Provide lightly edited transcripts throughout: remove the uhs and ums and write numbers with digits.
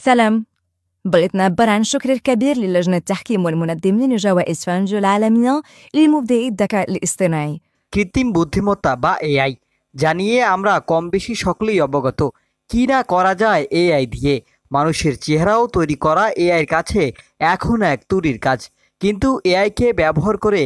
سلام. بغيت نعبر عن الشكر الكبير للجنة التحكيم والمنظمين لجوائز فانجو العالمية لمبدعي الذكاء الاصطناعي। কৃত্রিম বুদ্ধিমত্তা বা এআই জানিয়ে আমরা কম বেশি সকলেই অবগত। কি না করা যায় এআই দিয়ে। মানুষের চেহারাও তৈরি করা এআইয়ের কাছে এখন এক তুরির কাজ। কিন্তু এআইকে ব্যবহার করে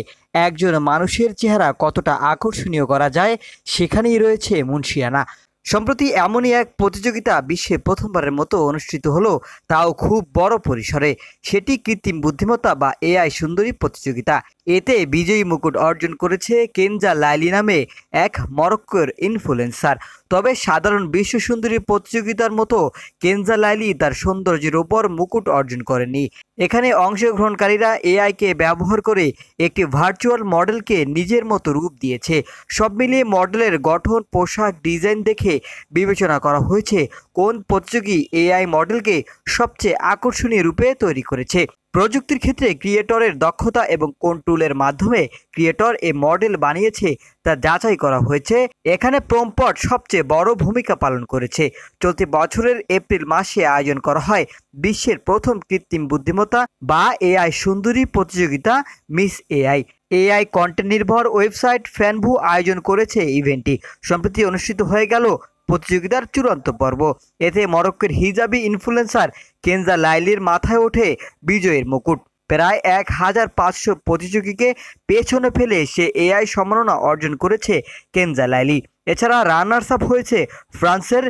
একজন মানুষের চেহারা কতটা আকর্ষণীয় করা যায় সেখানেই রয়েছে মুনশিয়ানা। সম্প্রতি এমনই এক প্রতিযোগিতা বিশ্বে প্রথমবারের মতো অনুষ্ঠিত হলো, তাও খুব বড় পরিসরে। সেটি কৃত্রিম বুদ্ধিমত্তা বা এআই সুন্দরী প্রতিযোগিতা। এতে বিজয়ী মুকুট অর্জন করেছে কেনজা লাইলি নামে এক মরক্কোর ইনফ্লুয়েন্সার। তবে সাধারণ বিশ্ব সুন্দরী প্রতিযোগিতার মতো কেনজা লাইলি তার সৌন্দর্যের ওপর মুকুট অর্জন করেনি। এখানে অংশগ্রহণকারীরা এআইকে ব্যবহার করে একটি ভার্চুয়াল মডেলকে নিজের মতো রূপ দিয়েছে। সব মিলিয়ে মডেলের গঠন, পোশাক, ডিজাইন দেখে বিবেচনা করা হয়েছে কোন প্রতিযোগী এআই মডেলকে সবচেয়ে আকর্ষণীয় রূপে তৈরি করেছে। প্রযুক্তির ক্ষেত্রে ক্রিয়েটরের দক্ষতা এবং কোন টুলের মাধ্যমে ক্রিয়েটর এ মডেল বানিয়েছে তা যাচাই করা হয়েছে। এখানে প্রম্পট সবচেয়ে বড় ভূমিকা পালন করেছে। চলতি বছরের এপ্রিল মাসে আয়োজন করা হয় বিশ্বের প্রথম কৃত্রিম বুদ্ধিমত্তা বা এআই সুন্দরী প্রতিযোগিতা মিস এআই। এআই কন্টেন্ট নির্ভর ওয়েবসাইট ফ্যানভু আয়োজন করেছে ইভেন্টটি। সম্প্রতি অনুষ্ঠিত হয়ে গেল প্রতিযোগিতার চূড়ান্ত পর্ব। এতে মরক্কোর হিজাবি ইনফ্লুয়েন্সার কেনজা লাইলির মাথায় ওঠে বিজয়ের মুকুট। প্রায় 1500 প্রতিযোগীকে পেছনে ফেলে সে এআই সম্মাননা অর্জন করেছে কেনজা লাইলি। এছাড়া রানার্স আপ হয়েছে ফ্রান্সের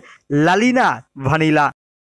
লালিনা ভানিলা।